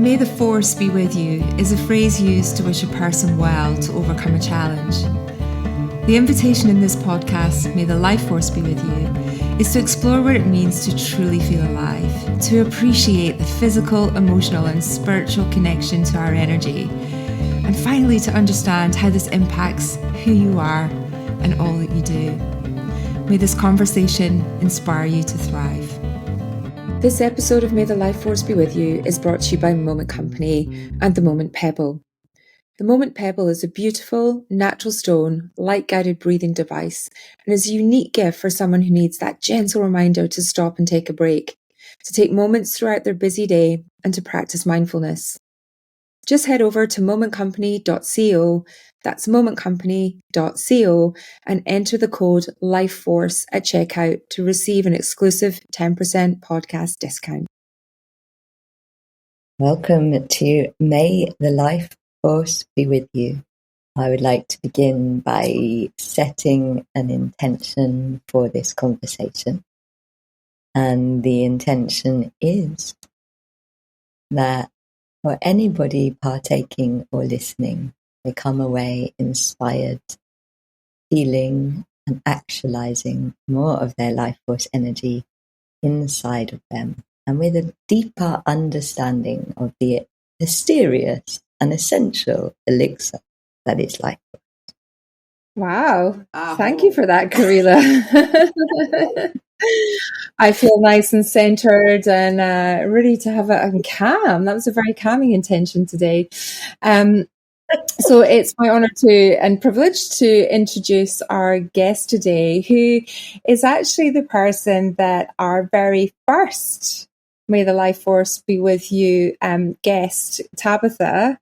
May the force be with you is a phrase used to wish a person well to overcome a challenge. The invitation in this podcast, May the life force be with you, is to explore what it means to truly feel alive, to appreciate the physical, emotional and spiritual connection to our energy, and finally to understand how this impacts who you are and all that you do. May this conversation inspire you to thrive. This episode of May the Life Force Be With You is brought to you by Moment Company and the Moment Pebble. The Moment Pebble is a beautiful, natural stone, light-guided breathing device and is a unique gift for someone who needs that gentle reminder to stop and take a break, to take moments throughout their busy day and to practice mindfulness. Just head over to momentcompany.co, that's momentcompany.co, and enter the code LIFEFORCE at checkout to receive an exclusive 10% podcast discount. Welcome to May the Life Force Be With You. I would like to begin by setting an intention for this conversation. And the intention is that for anybody partaking or listening, they come away inspired, feeling and actualizing more of their life force energy inside of them, and with a deeper understanding of the mysterious and essential elixir that is life. Wow. Thank you for that, Karila. I feel nice and centered and ready to have I'm calm. That was a very calming intention today. So it's my honor and privilege to introduce our guest today, who is actually the person that our very first May the Life Force Be With You guest, Tabitha,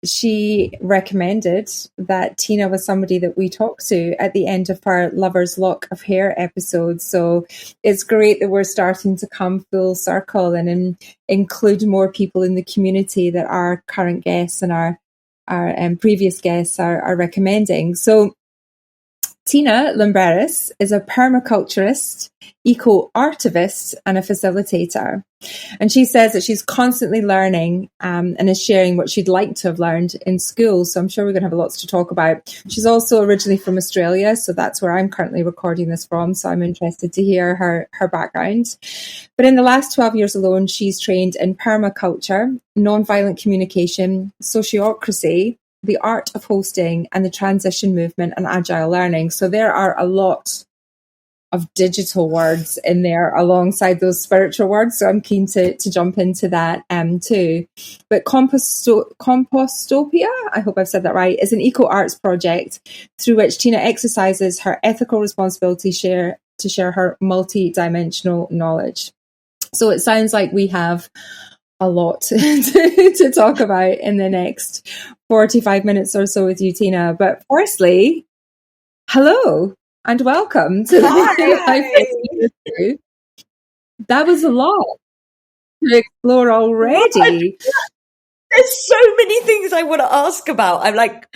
she recommended that Tina was somebody that we talked to at the end of our Lover's Lock of Hair episode. So it's great that we're starting to come full circle and include more people in the community that our current guests and our previous guests are recommending. So Tina Lymberis is a permaculturist, Eco-Artivist and a facilitator. And she says that she's constantly learning and is sharing what she'd like to have learned in school. So I'm sure we're going to have lots to talk about. She's also originally from Australia, so that's where I'm currently recording this from. So I'm interested to hear her background. But in the last 12 years alone, she's trained in permaculture, nonviolent communication, sociocracy, the art of hosting, and the transition movement and agile learning. So there are a lot of digital words in there alongside those spiritual words. So I'm keen to jump into that too. But Kompostopia, I hope I've said that right, is an EcoArts project through which Tina exercises her ethical responsibility to share her multidimensional knowledge. So it sounds like we have a lot to talk about in the next 45 minutes or so with you, Tina. But firstly, hello and welcome to the Life. That was a lot to explore already. There's so many things I want to ask about. I'm like,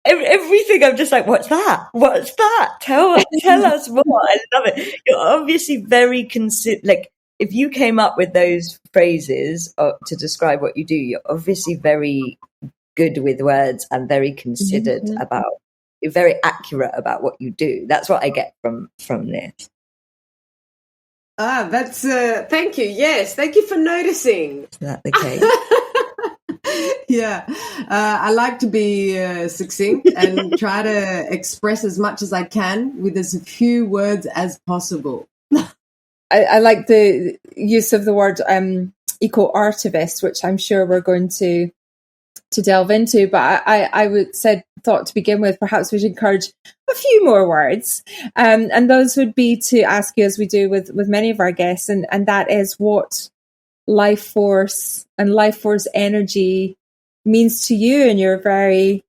everything. I'm just like, what's that? What's that? Tell us more. I love it. You're obviously very if you came up with those phrases to describe what you do, you're obviously very good with words and very considered about, you're very accurate about what you do. That's what I get from this. That's thank you. Yes, thank you for noticing. Is that the case? Yeah, I like to be succinct and try to express as much as I can with as few words as possible. I like the use of the word Eco-Artivist, which I'm sure we're going to delve into. But I thought to begin with, perhaps we should encourage a few more words. And those would be to ask you, as we do with many of our guests, and that is what life force and life force energy means to you and your very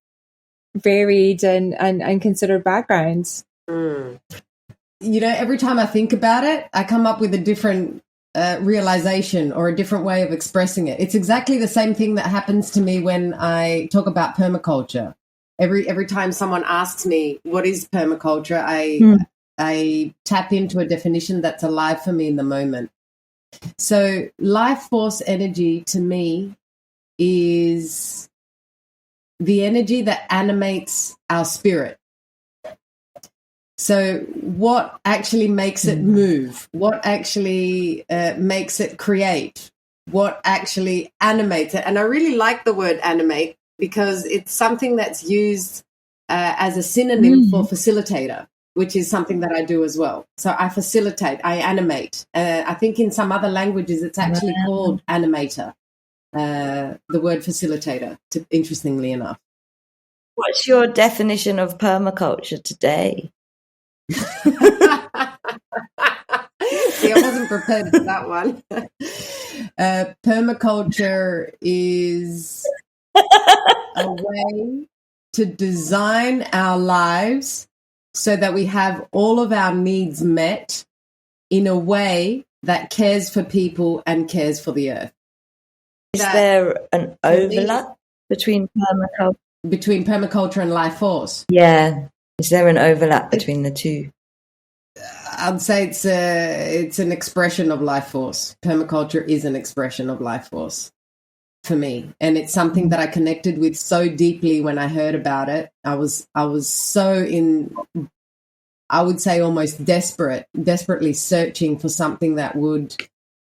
varied and considered backgrounds. You know, every time I think about it, I come up with a different realization or a different way of expressing it. It's exactly the same thing that happens to me when I talk about permaculture. Every time someone asks me, what is permaculture, I tap into a definition that's alive for me in the moment. So life force energy to me is the energy that animates our spirit. So what actually makes it move? What actually makes it create? What actually animates it? And I really like the word animate because it's something that's used as a synonym for facilitator, which is something that I do as well. So I facilitate, I animate. I think in some other languages it's actually called animator, the word facilitator, interestingly enough. What's your definition of permaculture today? See, I wasn't prepared for that one. Permaculture is a way to design our lives so that we have all of our needs met in a way that cares for people and cares for the earth. Is there an overlap between permaculture? Between permaculture and life force? Yeah. Is there an overlap between the two? I'd say it's an expression of life force. Permaculture is an expression of life force for me, and it's something that I connected with so deeply when I heard about it. I was so I would say almost desperately searching for something that would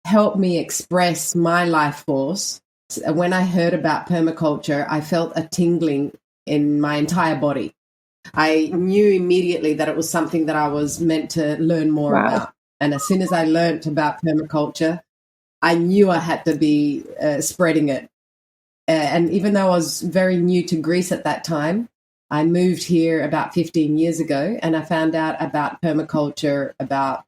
help me express my life force. When I heard about permaculture, I felt a tingling in my entire body. I knew immediately that it was something that I was meant to learn more about. And as soon as I learned about permaculture, I knew I had to be spreading it. And even though I was very new to Greece at that time, I moved here about 15 years ago, and I found out about permaculture about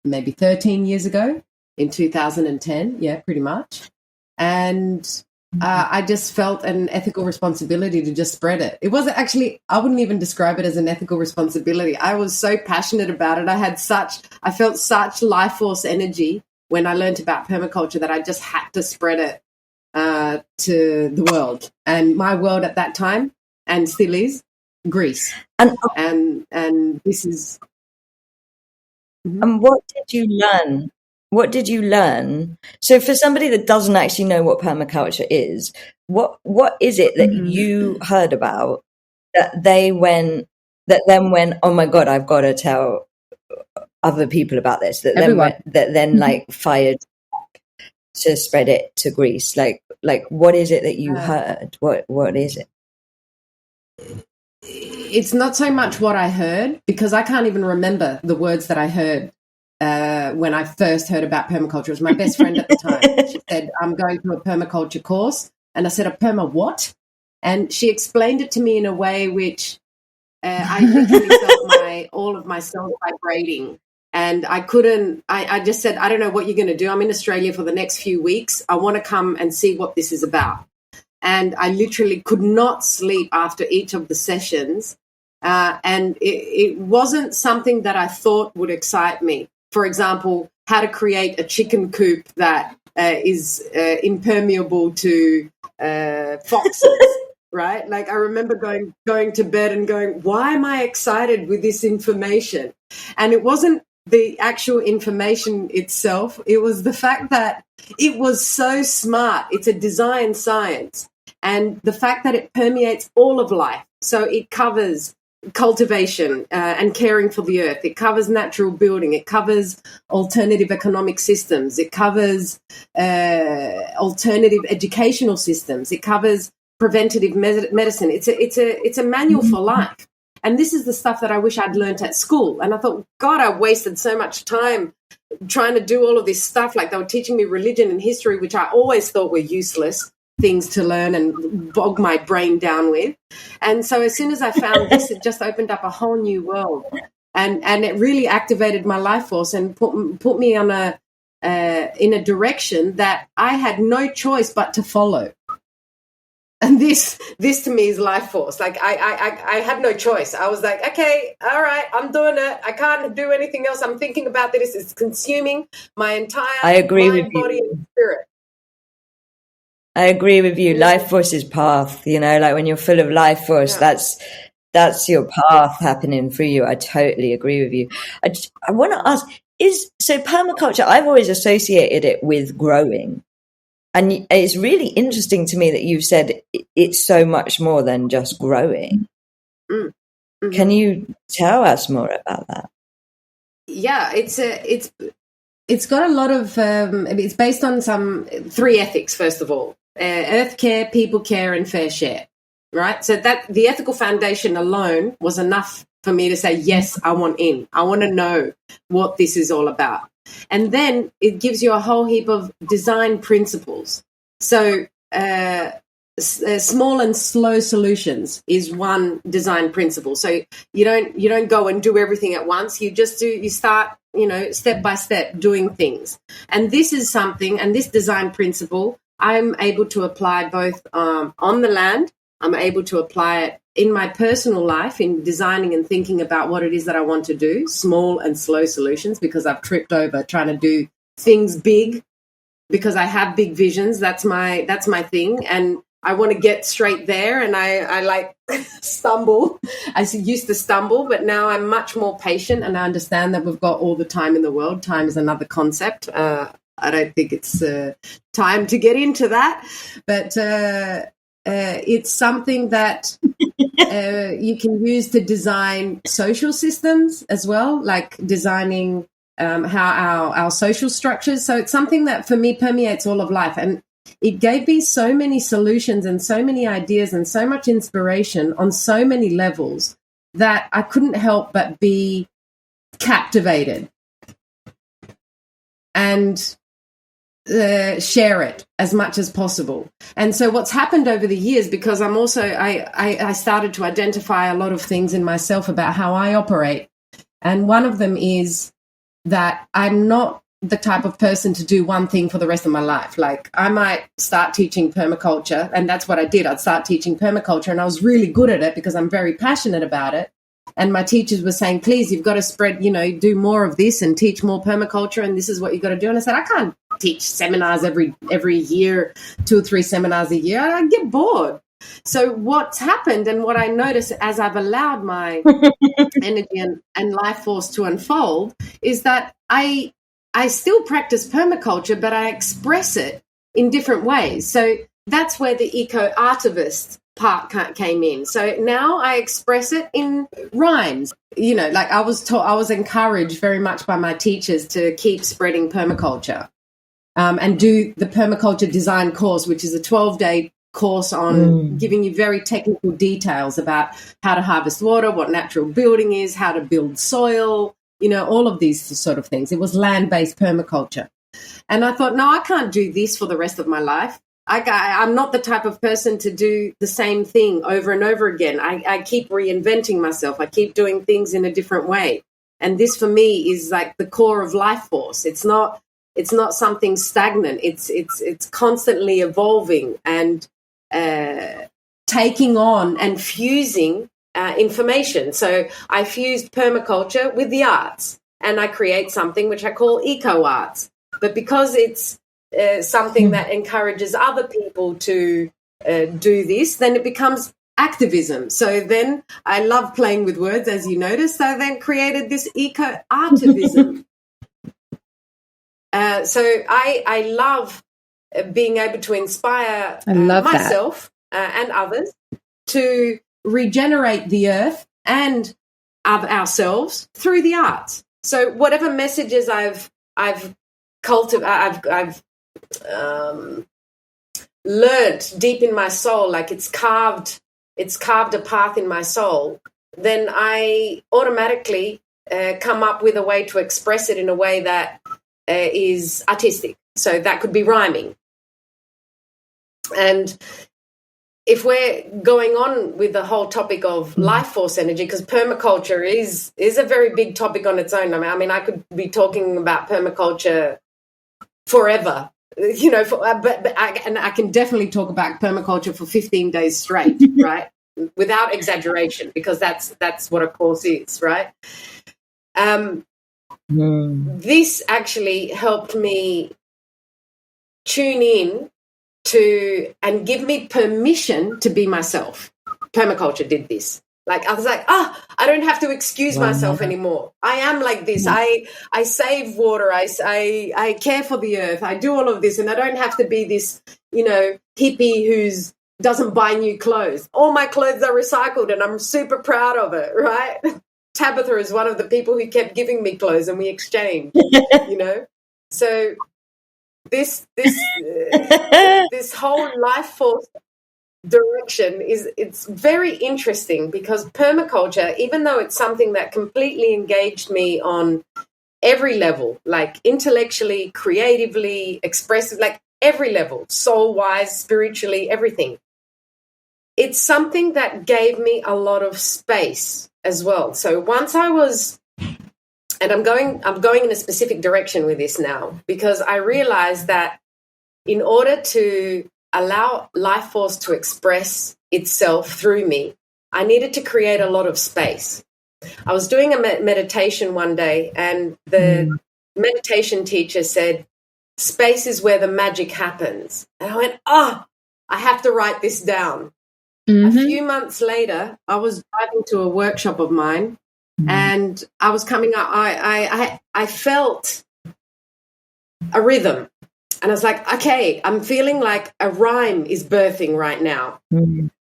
maybe 13 years ago in 2010. Yeah, pretty much. And I just felt an ethical responsibility to just spread it. It wasn't actually, I wouldn't even describe it as an ethical responsibility. I was so passionate about it. I felt such life force energy when I learned about permaculture that I just had to spread it to the world. And my world at that time, and still is, Greece. And this is... And what did you learn? What did you learn? So for somebody that doesn't actually know what permaculture is, what is it that you heard about that then went, oh my God, I've got to tell other people about this, that then like fired to spread it to Greece? Like what is it that you heard? What is it? It's not so much what I heard, because I can't even remember the words that I heard when I first heard about permaculture. It was my best friend at the time. She said, I'm going to a permaculture course. And I said, a perma what? And she explained it to me in a way which I literally felt all of my cells vibrating. And I just said, I don't know what you're going to do. I'm in Australia for the next few weeks. I want to come and see what this is about. And I literally could not sleep after each of the sessions. And it wasn't something that I thought would excite me. For example, how to create a chicken coop that is impermeable to foxes, right? Like I remember going to bed and going, why am I excited with this information? And it wasn't the actual information itself. It was the fact that it was so smart. It's a design science. And the fact that it permeates all of life. So it covers cultivation and caring for the earth. It covers natural building. It covers alternative economic systems. It covers alternative educational systems. It covers preventative medicine. It's a manual for life. And this is the stuff that I wish I'd learned at school. And I thought, God, I wasted so much time trying to do all of this stuff. Like they were teaching me religion and history, which I always thought were useless things to learn and bog my brain down with. And so as soon as I found this, it just opened up a whole new world. And it really activated my life force and put me on in a direction that I had no choice but to follow. And this to me is life force. Like I had no choice. I was like, okay, all right, I'm doing it. I can't do anything else. I'm thinking about this. It's consuming my entire mind, body, and spirit. I agree with you. Life force is path, like when you're full of life force, that's your path happening through you. I totally agree with you. I want to ask, So permaculture, I've always associated it with growing. And it's really interesting to me that you've said it's so much more than just growing. Mm-hmm. Can you tell us more about that? Yeah, it's got a lot of, it's based on some 3 ethics, first of all. Earthcare, Peoplecare and FairShare, right? So that the ethical foundation alone was enough for me to say, yes, I want in. I want to know what this is all about. And then it gives you a whole heap of design principles. So small and slow solutions is one design principle. So you don't go and do everything at once. You start, step by step doing things. And this is something, and this design principle, I'm able to apply both on the land. I'm able to apply it in my personal life in designing and thinking about what it is that I want to do, small and slow solutions, because I've tripped over trying to do things big because I have big visions. That's my thing. And I want to get straight there, and I like stumble. I used to stumble, but now I'm much more patient, and I understand that we've got all the time in the world. Time is another concept. I don't think it's time to get into that, but it's something that you can use to design social systems as well, like designing how our social structures. So it's something that for me permeates all of life, and it gave me so many solutions and so many ideas and so much inspiration on so many levels that I couldn't help but be captivated and share it as much as possible. And so what's happened over the years, because I'm also, I started to identify a lot of things in myself about how I operate. And one of them is that I'm not the type of person to do one thing for the rest of my life. Like I might start teaching permaculture, and that's what I did. I'd start teaching permaculture, and I was really good at it because I'm very passionate about it. And my teachers were saying, please, you've got to spread, do more of this and teach more permaculture, and this is what you've got to do. And I said, I can't teach seminars every year, 2 or 3 seminars a year. I get bored. So what's happened, and what I notice as I've allowed my energy and life force to unfold, is that I still practice permaculture, but I express it in different ways. So that's where the Eco-Artivist part came in. So now I express it in rhymes. Like I was encouraged very much by my teachers to keep spreading permaculture and do the permaculture design course, which is a 12-day course on giving you very technical details about how to harvest water, what natural building is, how to build soil, all of these sort of things. It was land-based permaculture. And I thought, no, I can't do this for the rest of my life. I'm not the type of person to do the same thing over and over again. I keep reinventing myself. I keep doing things in a different way. And this for me is like the core of life force. It's not something stagnant. It's constantly evolving and taking on and fusing information. So I fused permaculture with the arts, and I create something which I call EcoArts. But because it's something that encourages other people to do this, then it becomes activism. So then I love playing with words, as you noticed. So I then created this Eco-Artivism. So I love being able to inspire myself and others to regenerate the earth and ourselves through the arts. So whatever messages I've learned deep in my soul, like it's carved a path in my soul, then I automatically come up with a way to express it in a way that is artistic. So that could be rhyming. And if we're going on with the whole topic of life force energy, because permaculture is a very big topic on its own. I mean, I could be talking about permaculture forever, but I can definitely talk about permaculture for 15 days straight, right? Without exaggeration, because that's what a course is, right? This actually helped me tune in to and give me permission to be myself. Permaculture did this. Like I was like, I don't have to excuse myself anymore. I am like this. I save water. I care for the earth. I do all of this, and I don't have to be this, hippie who's doesn't buy new clothes. All my clothes are recycled, and I'm super proud of it. Right? Tabitha is one of the people who kept giving me clothes, and we exchanged. So this this whole life force direction it's very interesting, because permaculture, even though it's something that completely engaged me on every level, like intellectually, creatively, expressive, like every level, soul-wise, spiritually, everything, it's something that gave me a lot of space as well. So once I was, and I'm going in a specific direction with this now, because I realized that in order to allow life force to express itself through me, I needed to create a lot of space. I was doing a meditation one day, and the meditation teacher said, space is where the magic happens. And I went, I have to write this down. A few months later, I was driving to a workshop of mine, and I was coming up, I felt a rhythm. And I was like, okay, I'm feeling like a rhyme is birthing right now.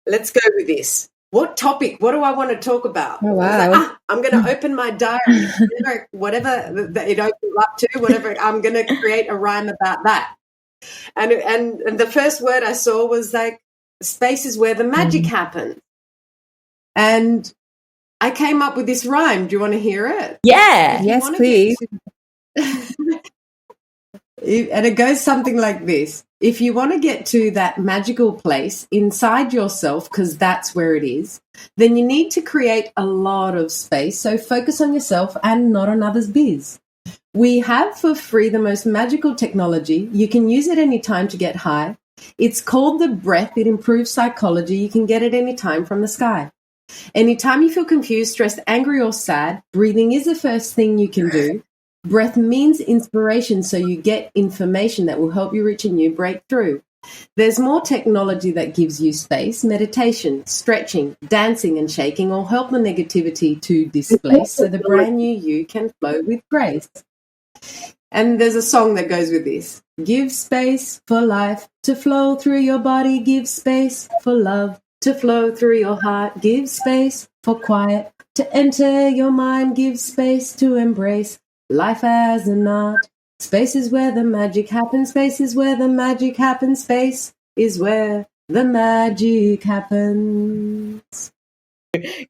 Let's go with this. What topic? What do I want to talk about? Oh, wow. I'm going to open my diary, whatever it opens up to, whatever. I'm going to create a rhyme about that. And the first word I saw was like, space is where the magic happens. And I came up with this rhyme. Do you want to hear it? Yeah. Yes, please. And it goes something like this. If you want to get to that magical place inside yourself, because that's where it is, then you need to create a lot of space. So focus on yourself and not on others' biz. We have for free the most magical technology. You can use it anytime to get high. It's called the breath. It improves psychology. You can get it anytime from the sky. Anytime you feel confused, stressed, angry, or sad, breathing is the first thing you can do. Breath means inspiration, so you get information that will help you reach a new breakthrough. There's more technology that gives you space. Meditation, stretching, dancing, and shaking all help the negativity to displace, so the brand new you can flow with grace. And there's a song that goes with this. Give space for life to flow through your body. Give space for love to flow through your heart. Give space for quiet to enter your mind. Give space to embrace life as an art. Space is where the magic happens. Space is where the magic happens. Space is where the magic happens.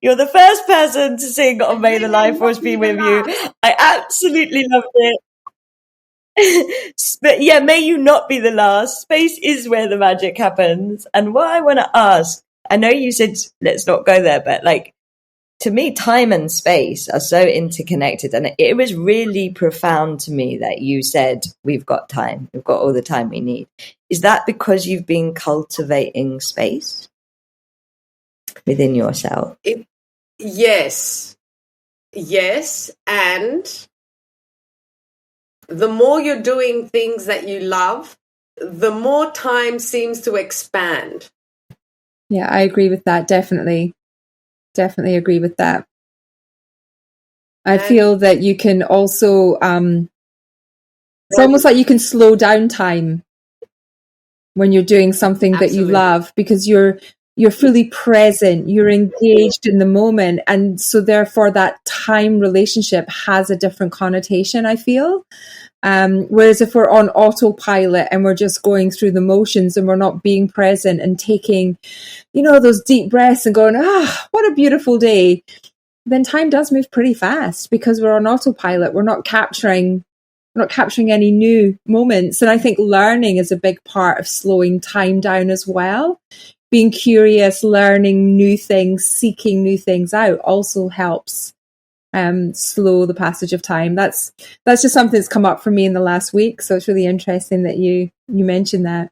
You're the first person to sing on May the Life Force Be With You. I absolutely loved it. But yeah, may you not be the last. Space is where the magic happens. And what I want to ask, I know you said let's not go there, but like, to me, time and space are so interconnected. And it was really profound to me that you said, we've got time. We've got all the time we need. Is that because you've been cultivating space within yourself? Yes. And the more you're doing things that you love, the more time seems to expand. Yeah, I agree with that. Definitely agree with that. I feel that you can also, it's almost like you can slow down time when you're doing something that you love, because you're fully present, you're engaged in the moment. And so therefore that time relationship has a different connotation, I feel. Whereas if we're on autopilot and we're just going through the motions and we're not being present and taking, those deep breaths and going, what a beautiful day, then time does move pretty fast because we're on autopilot. We're not capturing any new moments. And I think learning is a big part of slowing time down as well. Being curious, learning new things, seeking new things out also helps slow the passage of time. That's just something that's come up for me in the last week. So it's really interesting that you mentioned that.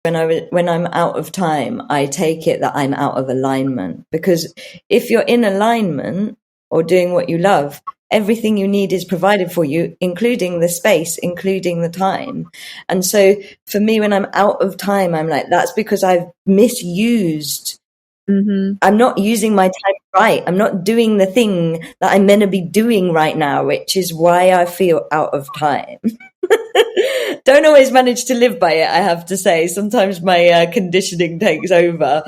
When I'm out of time, I take it that I'm out of alignment, because if you're in alignment or doing what you love, everything you need is provided for you, including the space, including the time. And so for me, when I'm out of time, I'm like, that's because I've misused. I'm not using my time right. I'm not doing the thing that I'm meant to be doing right now, which is why I feel out of time. Don't always manage to live by it, I have to say. Sometimes my conditioning takes over.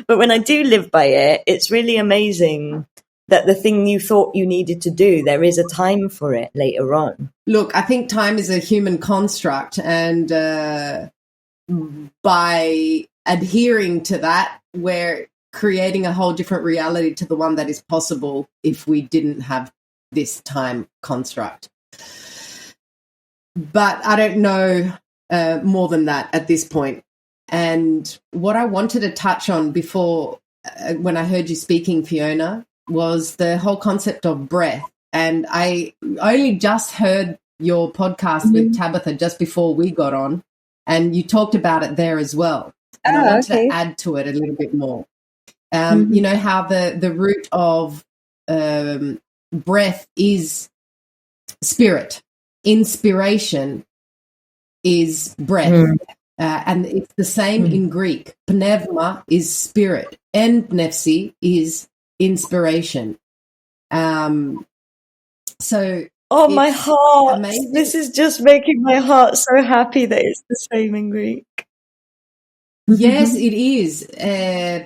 But when I do live by it, it's really amazing that the thing you thought you needed to do, there is a time for it later on. Look, I think time is a human construct, and by adhering to that, we're creating a whole different reality to the one that is possible if we didn't have this time construct. But I don't know more than that at this point. And what I wanted to touch on before, when I heard you speaking, Fiona, was the whole concept of breath. And I only just heard your podcast with Tabitha just before we got on, and you talked about it there as well. And I wanted to add to it a little bit more. You know, how the root of breath is spirit. Inspiration is breath. And it's the same in Greek. Pneuma is spirit. Empnefsi is inspiration. So my heart. Amazing. This is just making my heart so happy that it's the same in Greek. Yes, it is.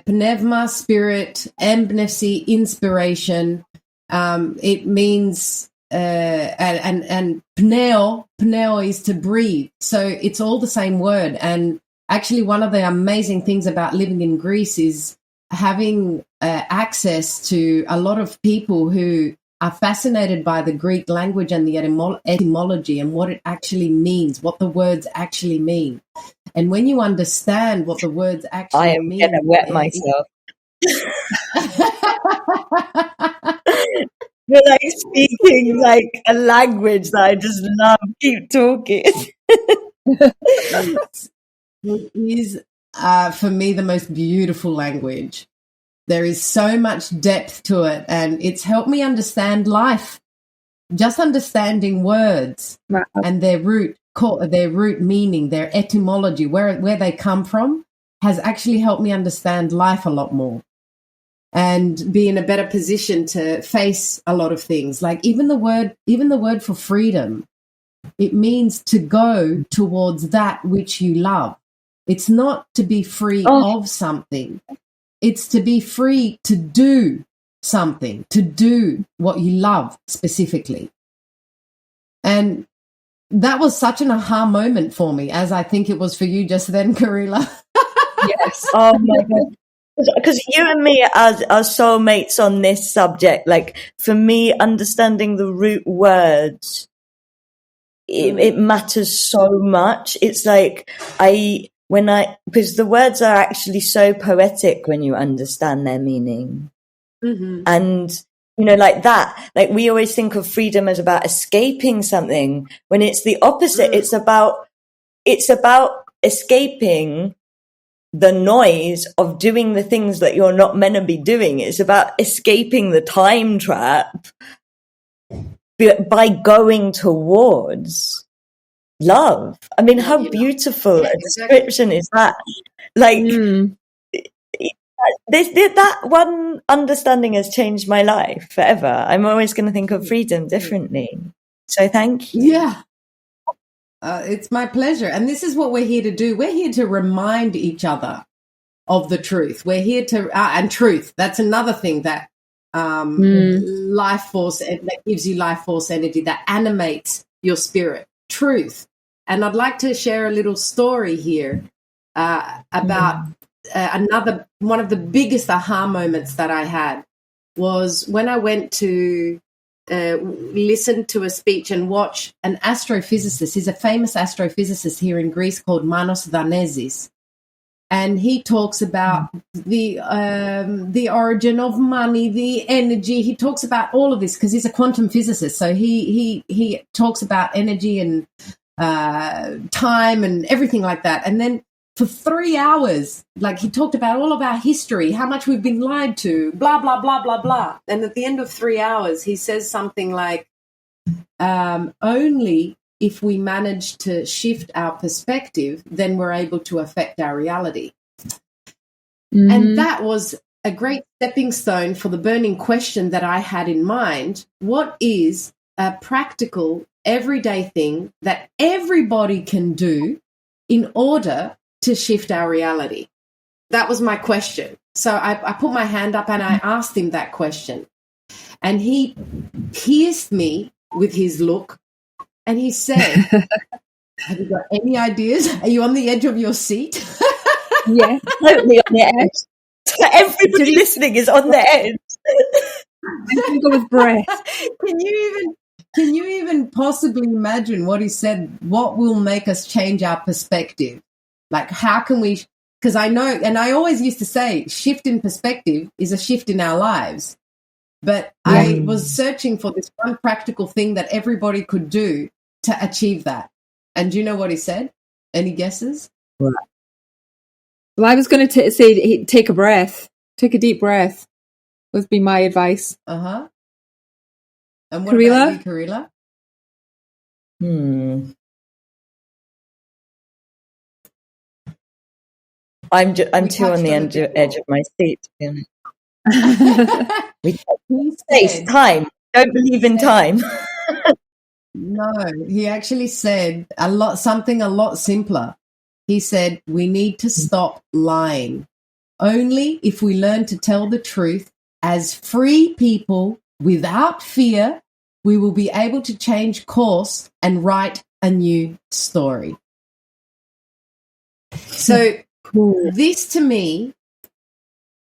Pneuma, spirit, empnefsi, inspiration. It means and pneo is to breathe. So it's all the same word. And actually, one of the amazing things about living in Greece is having access to a lot of people who are fascinated by the Greek language and the etymology and what it actually means, what the words actually mean. And when you understand what the words actually mean, I am going to wet myself. You're like speaking like a language that I just love. Keep talking. It is, for me, the most beautiful language. There is so much depth to it, and it's helped me understand life. Just understanding words and their root meaning, their etymology, where they come from, has actually helped me understand life a lot more and be in a better position to face a lot of things. Like even the word for freedom, it means to go towards that which you love. It's not to be free of something. It's to be free to do something, to do what you love specifically. And that was such an aha moment for me, as I think it was for you just then, Karila. Yes. Oh my God. Because you and me are soulmates on this subject. Like for me, understanding the root words, it matters so much. It's like because the words are actually so poetic when you understand their meaning. And you know, like that, like we always think of freedom as about escaping something, when it's the opposite. It's about escaping the noise of doing the things that you're not meant to be doing. It's about escaping the time trap by going towards love. I mean, how beautiful a description is that? Like, that one understanding has changed my life forever. I'm always going to think of freedom differently. So thank you. Yeah. It's my pleasure. And this is what we're here to do. We're here to remind each other of the truth. We're here to, and truth, that's another thing that life force, that gives you life force energy, that animates your spirit. Truth. And I'd like to share a little story here about another, one of the biggest aha moments that I had was when I went to listen to a speech and watch an astrophysicist. He's a famous astrophysicist here in Greece called Manos Danesis. And he talks about the origin of money, the energy. He talks about all of this because he's a quantum physicist. So he talks about energy and time and everything like that. And then for 3 hours, like he talked about all of our history, how much we've been lied to, blah, blah, blah, blah, blah. And at the end of 3 hours, he says something like, only if we manage to shift our perspective, then we're able to affect our reality. And that was a great stepping stone for the burning question that I had in mind. What is a practical, everyday thing that everybody can do in order to shift our reality? That was my question. So I put my hand up and I asked him that question. And he pierced me with his look and he said, have you got any ideas? Are you on the edge of your seat? Yeah, totally on the edge. Everybody listening is on the edge. I can go with breath. Can you even possibly imagine what he said? What will make us change our perspective? Like, how can we? Because I know, and I always used to say, shift in perspective is a shift in our lives. But I was searching for this one practical thing that everybody could do to achieve that. And do you know what he said? Any guesses? Well, I was going to say take a breath. Take a deep breath would be my advice. Uh-huh. And what about you, Karila? I'm too on the edge of my seat, to be honest. Space, time. Don't believe in time. No, he actually said something a lot simpler. He said, we need to stop lying. Only if we learn to tell the truth as free people without fear, we will be able to change course and write a new story. So this to me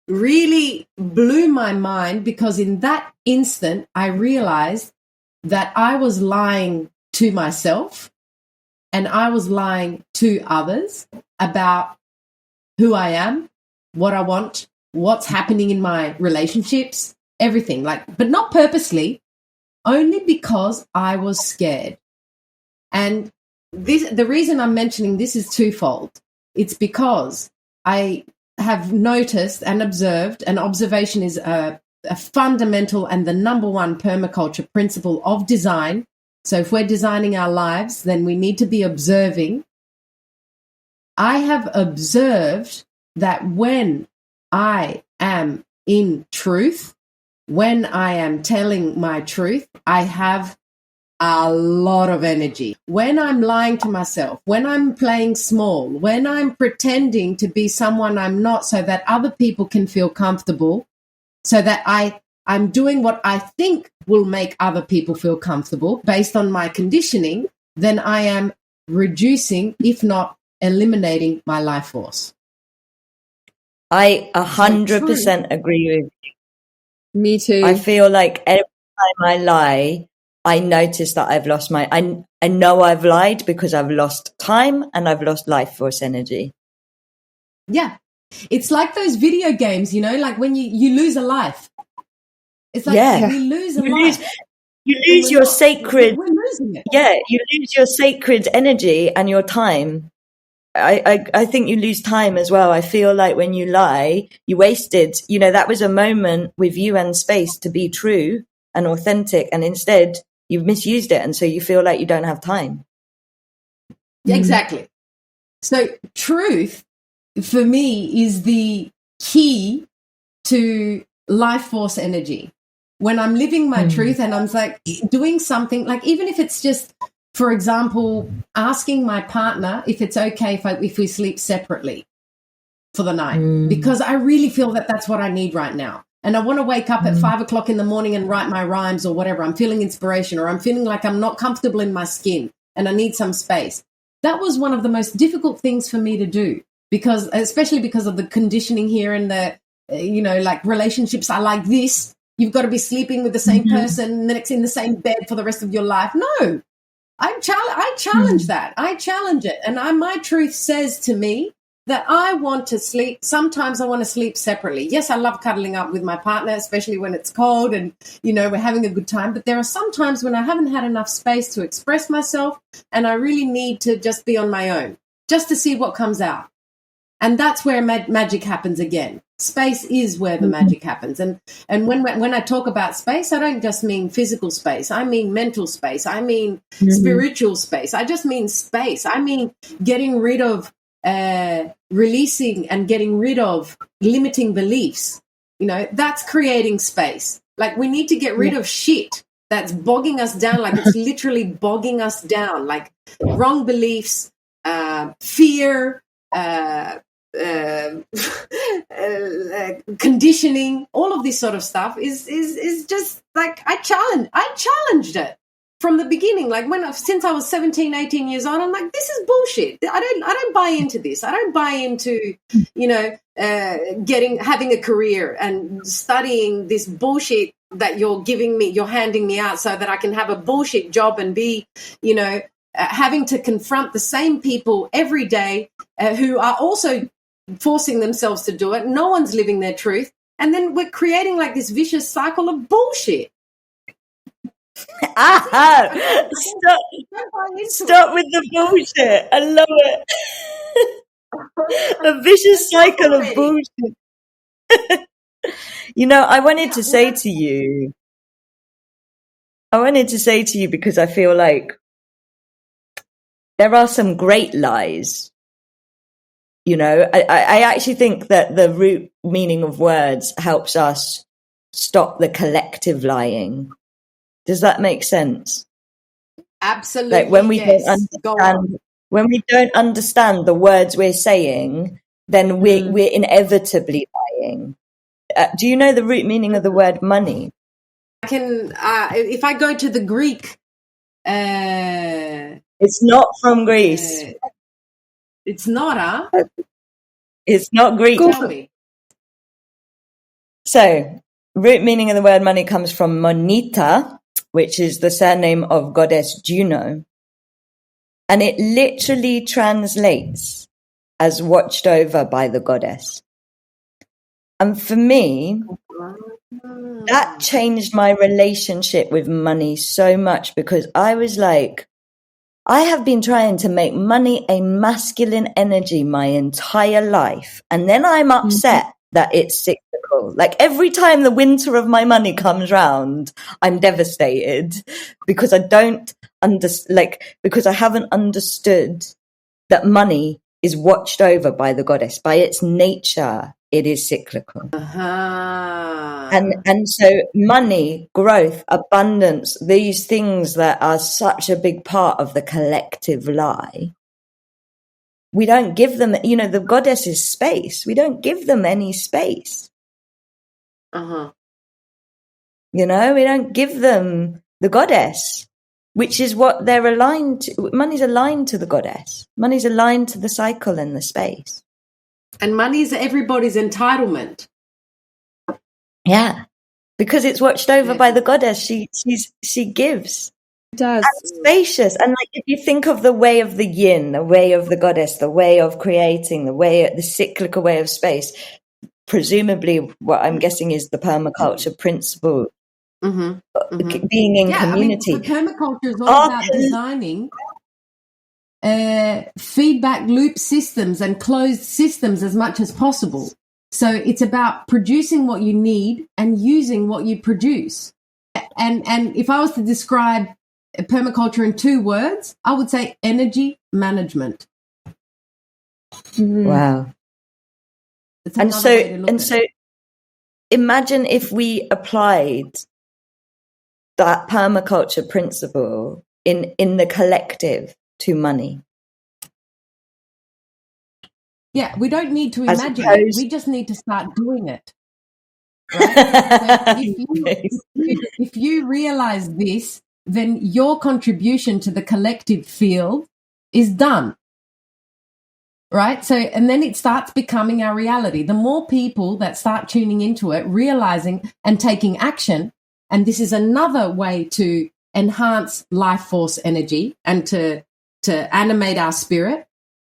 really blew my mind, because in that instant I realized that I was lying to myself and I was lying to others about who I am, what I want, what's happening in my relationships, everything, but not purposely, only because I was scared. And the reason I'm mentioning this is twofold. It's because I have noticed and observed, and observation is a fundamental and the number one permaculture principle of design. So if we're designing our lives, then we need to be observing. I have observed that when I am in truth, when I am telling my truth, I have a lot of energy. When I'm lying to myself, when I'm playing small, when I'm pretending to be someone I'm not so that other people can feel comfortable, so that I'm doing what I think will make other people feel comfortable based on my conditioning, then I am reducing, if not eliminating, my life force. I 100% agree with you. Me too. I feel like every time I lie, I notice that I've lost I know I've lied because I've lost time and I've lost life force energy. Yeah. It's like those video games, like when you lose a life. It's like we lose a life. You lose your sacred. We're losing it. Yeah, you lose your sacred energy and your time. I think you lose time as well. I feel like when you lie, you wasted, that was a moment with you and space to be true and authentic, and instead you've misused it, and so you feel like you don't have time. Exactly. So truth, for me, is the key to life force energy. When I'm living my truth and I'm doing something, even if it's just, for example, asking my partner if it's okay if we sleep separately for the night, because I really feel that that's what I need right now. And I want to wake up at 5 o'clock in the morning and write my rhymes or whatever. I'm feeling inspiration, or I'm feeling like I'm not comfortable in my skin and I need some space. That was one of the most difficult things for me to do, especially because of the conditioning here and the, relationships are like this. You've got to be sleeping with the same person in the same bed for the rest of your life. No, I challenge that. I challenge it. And my truth says to me that I want to sleep. Sometimes I want to sleep separately. Yes, I love cuddling up with my partner, especially when it's cold and, we're having a good time. But there are some times when I haven't had enough space to express myself and I really need to just be on my own, just to see what comes out. And that's where magic happens again. Space is where the magic happens. And when I talk about space, I don't just mean physical space. I mean mental space. I mean spiritual space. I just mean space. I mean getting rid of, releasing and getting rid of limiting beliefs. that's creating space. Like, we need to get rid of shit that's bogging us down. Like, it's literally bogging us down. Like, wrong beliefs, fear, conditioning, all of this sort of stuff is just like, I challenged it from the beginning. Like, since I was 17, 18 years old, I'm like, this is bullshit. I don't buy into this. I don't buy into, having a career and studying this bullshit that you're handing me out so that I can have a bullshit job and be, having to confront the same people every day who are also forcing themselves to do it. No one's living their truth. And then we're creating like this vicious cycle of bullshit. Stop with the bullshit. I love it. A vicious cycle of bullshit. I wanted to say to you because I feel like there are some great lies. I actually think that the root meaning of words helps us stop the collective lying. Does that make sense? Absolutely. Like, when we don't understand the words we're saying, then we're inevitably lying. Do you know the root meaning of the word money? I can, if I go to the Greek, it's not from Greece. It's not, huh? It's not Greek. Tell me. So, root meaning of the word money comes from monita, which is the surname of goddess Juno. And it literally translates as watched over by the goddess. And for me, that changed my relationship with money so much, because I was like, I have been trying to make money a masculine energy my entire life. And then I'm upset that it's cyclical. Like, every time the winter of my money comes round, I'm devastated because I because I haven't understood that money is watched over by the goddess. By its nature, it is cyclical. And so money, growth, abundance, these things that are such a big part of the collective lie, we don't give them, the goddess is space. We don't give them any space. We don't give them the goddess, which is what they're aligned to. Money's aligned to the goddess. Money's aligned to the cycle and the space. And money is everybody's entitlement. Yeah, because it's watched over by the goddess. She gives. It does. And spacious. And like, if you think of the way of the yin, the way of the goddess, the way of creating, the cyclical way of space, presumably what I'm guessing is the permaculture principle, being in community. I mean, permaculture is all about designing feedback loop systems and closed systems as much as possible. So it's about producing what you need and using what you produce. And if I was to describe permaculture in 2 words, I would say energy management. Wow. And so imagine if we applied that permaculture principle in the collective to money. Yeah, we don't need to imagine it. We just need to start doing it. Right? If you realize this, then your contribution to the collective field is done. Right? So, and then it starts becoming our reality. The more people that start tuning into it, realizing and taking action, and this is another way to enhance life force energy and to animate our spirit,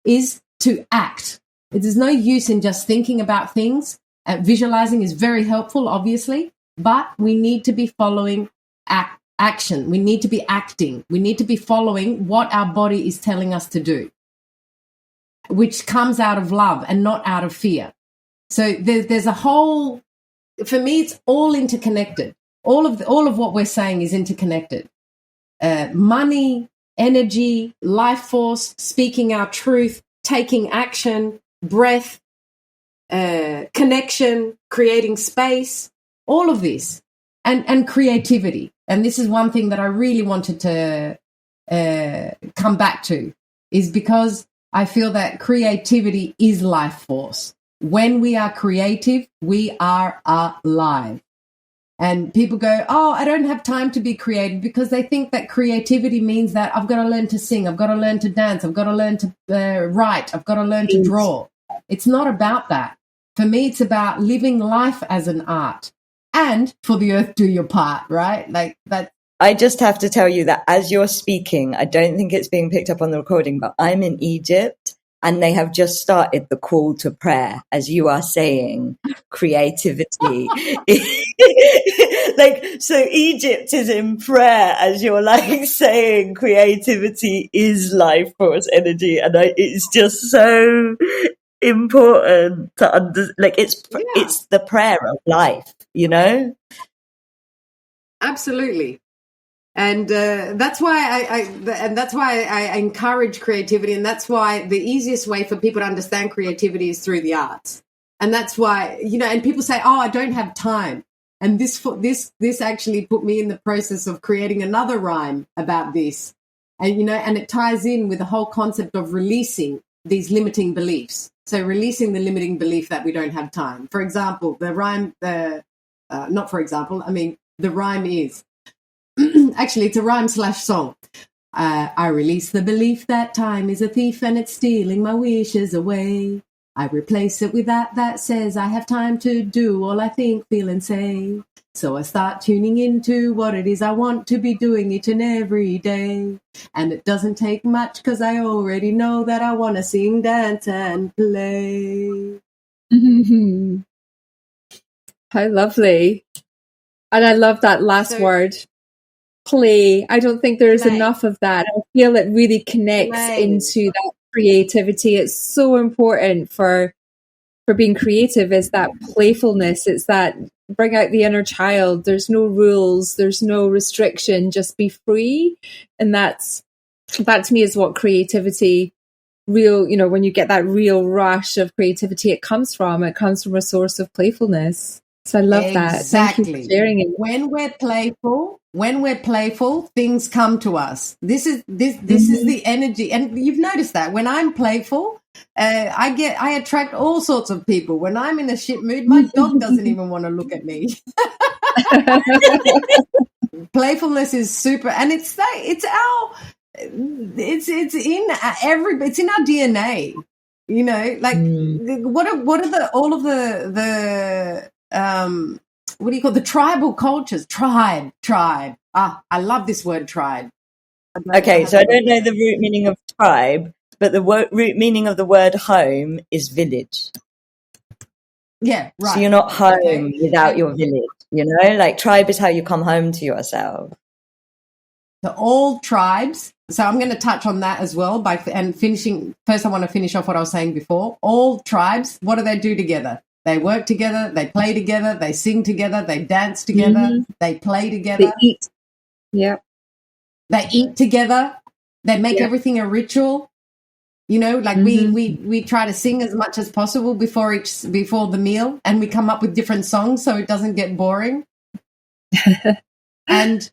is to act. There's no use in just thinking about things. Visualizing is very helpful, obviously, but we need to be following action. We need to be acting. We need to be following what our body is telling us to do, which comes out of love and not out of fear. So there's a whole, for me, it's all interconnected. All of what we're saying is interconnected. Money, energy, life force, speaking our truth, taking action, breath, connection, creating space, all of this, and creativity. And this is one thing that I really wanted to come back to, is because I feel that creativity is life force. When we are creative, we are alive. And people go, oh, I don't have time to be creative, because they think that creativity means that I've got to learn to sing, I've got to learn to dance, I've got to learn to write, I've got to learn to draw. It's not about that. For me, it's about living life as an art. And for the earth, do your part, right? Like that. I just have to tell you that as you're speaking, I don't think it's being picked up on the recording, but I'm in Egypt and they have just started the call to prayer, as you are saying, creativity. Like, so Egypt is in prayer as you're like saying creativity is life force energy. And it's just so important to it's the prayer of life, you know? Absolutely. And that's why I encourage creativity, and that's why the easiest way for people to understand creativity is through the arts. And that's why, and people say, oh, I don't have time. And this actually put me in the process of creating another rhyme about this. And, and it ties in with the whole concept of releasing these limiting beliefs. So releasing the limiting belief that we don't have time. For example, the rhyme, the rhyme is, actually, it's a rhyme/song. I release the belief that time is a thief and it's stealing my wishes away. I replace it with that says I have time to do all I think, feel and say. So I start tuning into what it is I want to be doing each and every day. And it doesn't take much, because I already know that I want to sing, dance and play. Mm-hmm. How lovely. And I love that last word. Play. I don't think there's enough of that. I feel it really connects into that creativity. It's so important for being creative, is that playfulness. It's that bring out the inner child. There's no rules, there's no restriction, just be free. And that to me is what creativity real, when you get that real rush of creativity, it comes from a source of playfulness. So I love that. Thank you for sharing it. When we're playful, things come to us. This is the energy. And you've noticed that when I'm playful, I attract all sorts of people. When I'm in a shit mood, my dog doesn't even want to look at me. Playfulness is super, and it's in our DNA. What are the tribal cultures? Tribe. I love this word, tribe. Okay, so I don't know the root meaning of tribe, but the root meaning of the word home is village. Yeah, right. So you're not home without your village, like tribe is how you come home to yourself. So all tribes, so I'm going to touch on that as well first I want to finish off what I was saying before. All tribes, what do they do together? They work together, they play together, they sing together, they dance together, they play together. They eat. Yeah. They eat together. They make everything a ritual. We try to sing as much as possible before the meal, and we come up with different songs so it doesn't get boring. and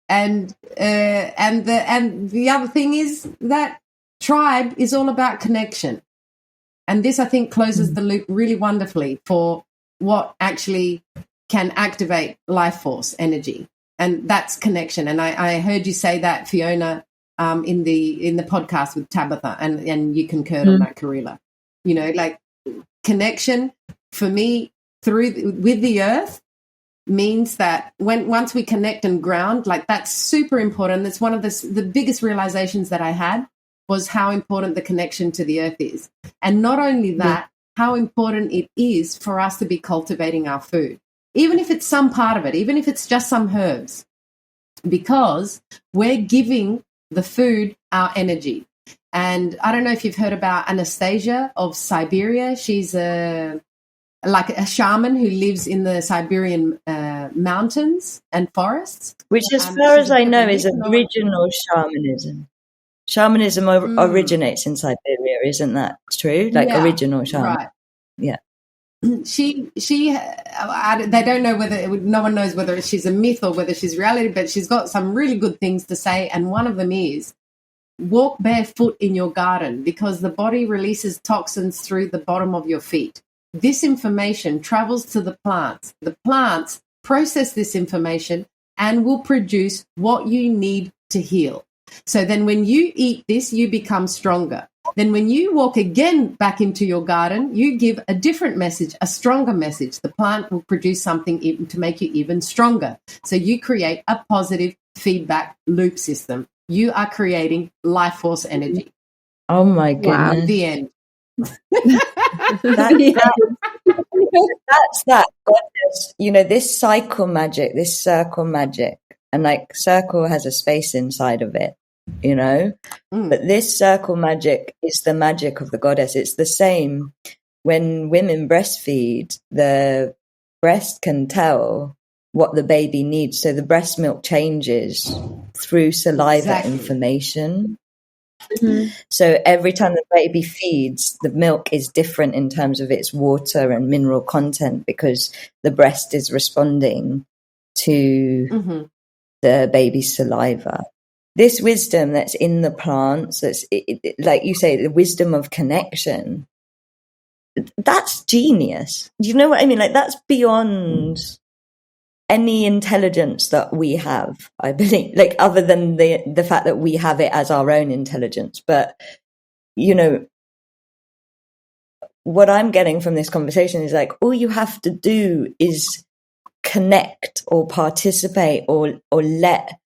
the other thing is that tribe is all about connection. And this, I think, closes the loop really wonderfully for what actually can activate life force energy. And that's connection. And I heard you say that, Fiona, in the podcast with Tabitha, and you concurred on that, Karila. Connection for me with the earth means that once we connect and ground, that's super important. That's one of the biggest realizations that I had, was how important the connection to the earth is. And not only that, how important it is for us to be cultivating our food, even if it's some part of it, even if it's just some herbs, because we're giving the food our energy. And I don't know if you've heard about Anastasia of Siberia. She's a shaman who lives in the Siberian mountains and forests. Which, as far as I know, is original shamanism. Shamanism originates in Siberia, isn't that true? Original shaman. Right. Yeah. they don't know no one knows whether she's a myth or whether she's reality, but she's got some really good things to say. And one of them is walk barefoot in your garden, because the body releases toxins through the bottom of your feet. This information travels to the plants. The plants process this information and will produce what you need to heal. So then when you eat this, you become stronger. Then when you walk again back into your garden, you give a different message, a stronger message. The plant will produce something to make you even stronger. So you create a positive feedback loop system. You are creating life force energy. Oh my goodness. Wow. The end. That's that goddess, this cycle magic, this circle magic, and like circle has a space inside of it, but this circle magic is the magic of the goddess. It's the same when women breastfeed, the breast can tell what the baby needs. So the breast milk changes through saliva information. Mm-hmm. So every time the baby feeds, the milk is different in terms of its water and mineral content, because the breast is responding to the baby's saliva. This wisdom that's in the plants, that's like you say, the wisdom of connection, that's genius. Do you know what I mean? Like, that's beyond any intelligence that we have, I believe, like, other than the fact that we have it as our own intelligence. But what I'm getting from this conversation is like, all you have to do is connect or participate or let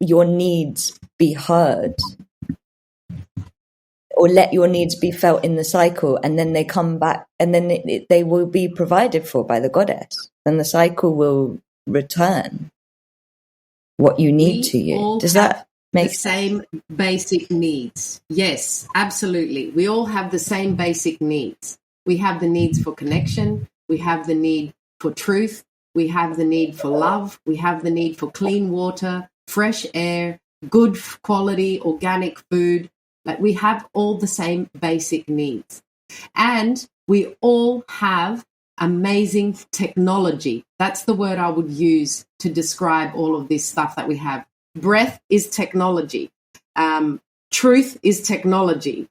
your needs be heard, or let your needs be felt in the cycle, and then they come back, and then they will be provided for by the goddess, and the cycle will return what you need to you. Does that make sense? Same basic needs? Yes, absolutely. We all have the same basic needs. We have the needs for connection. We have the need for truth. We have the need for love. We have the need for clean water, fresh air, good quality organic food. Like, we have all the same basic needs. And we all have amazing technology. That's the word I would use to describe all of this stuff that we have. Breath is technology. Truth is technology.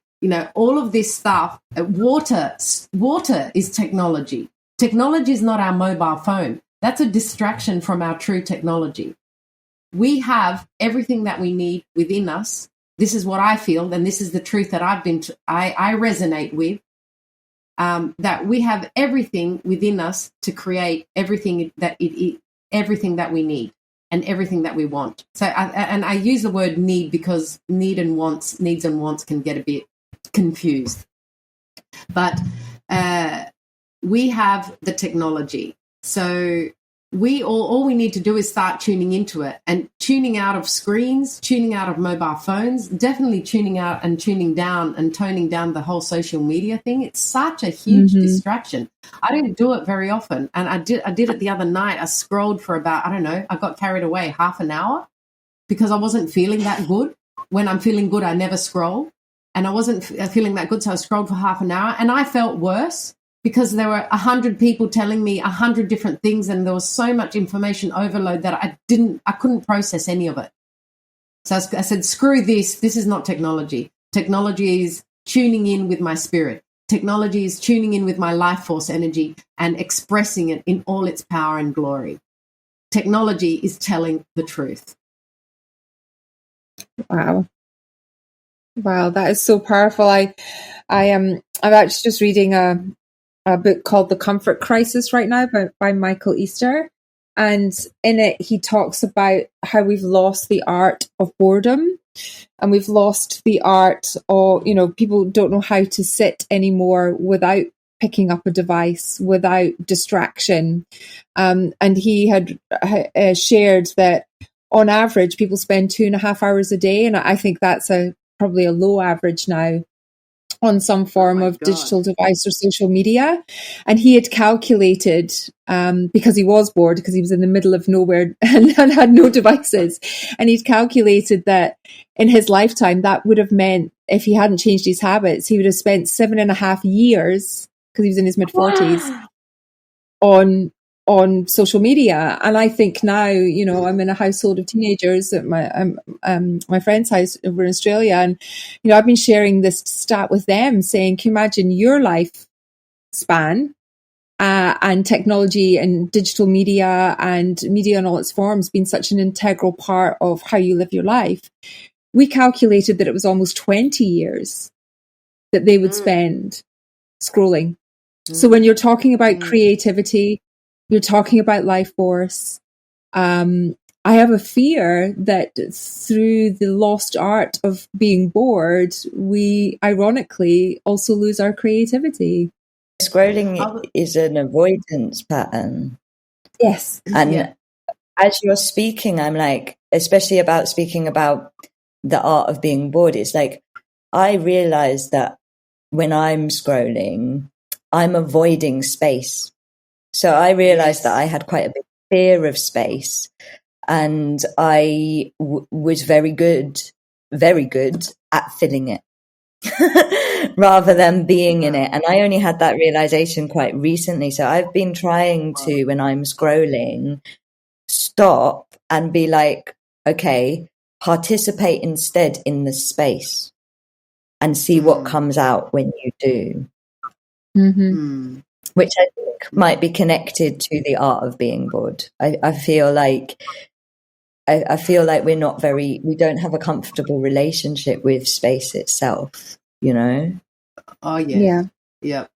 All of this stuff. Water is technology. Technology is not our mobile phone. That's a distraction from our true technology. We have everything that we need within us. This is what I feel, and this is the truth that I resonate with. That we have everything within us to create everything that everything that we need and everything that we want. So, I use the word need because needs and wants can get a bit confused. But we have the technology, so all we need to do is start tuning into it, and tuning out of screens, tuning out of mobile phones, definitely tuning out and tuning down and toning down the whole social media thing. It's such a huge distraction. I don't do it very often, and I did it the other night. I scrolled for about, I got carried away half an hour because I wasn't feeling that good. When I'm feeling good, I never scroll, and I wasn't feeling that good, so I scrolled for half an hour, and I felt worse, because there were 100 people telling me 100 different things, and there was so much information overload that I couldn't process any of it. So I said, screw this. This is not technology. Technology is tuning in with my spirit. Technology is tuning in with my life force energy and expressing it in all its power and glory. Technology is telling the truth. Wow, that is so powerful. I'm actually just reading a book called The Comfort Crisis right now by Michael Easter. And in it, he talks about how we've lost the art of boredom, and we've lost the art of, people don't know how to sit anymore without picking up a device, without distraction. And he had shared that on average, people spend 2.5 hours a day. And I think that's probably a low average now on some form of digital device or social media. And he had calculated, because he was bored, because he was in the middle of nowhere and had no devices. And he'd calculated that in his lifetime, that would have meant, if he hadn't changed his habits, he would have spent 7.5 years, because he was in his mid-40s, on social media. And I think now, you know, I'm in a household of teenagers at my friend's house over in Australia, and you know, I've been sharing this stat with them, saying, can you imagine your life span and technology and digital media and media in all its forms being such an integral part of how you live your life? We calculated that it was almost 20 years that they would spend scrolling. So when you're talking about creativity, you're talking about life force. I have a fear that through the lost art of being bored, we ironically also lose our creativity. Scrolling is an avoidance pattern. Yes. And as you're speaking, I'm like, especially about speaking about the art of being bored, it's like, I realize that when I'm scrolling, I'm avoiding space. So I realized that I had quite a big fear of space, and I was very good at filling it rather than being in it. And I only had that realization quite recently. So I've been trying to, when I'm scrolling, stop and be like, okay, participate instead in the space and see what comes out when you do. Which I think might be connected to the art of being bored. I feel like we don't have a comfortable relationship with space itself, you know? Oh yeah. Yeah,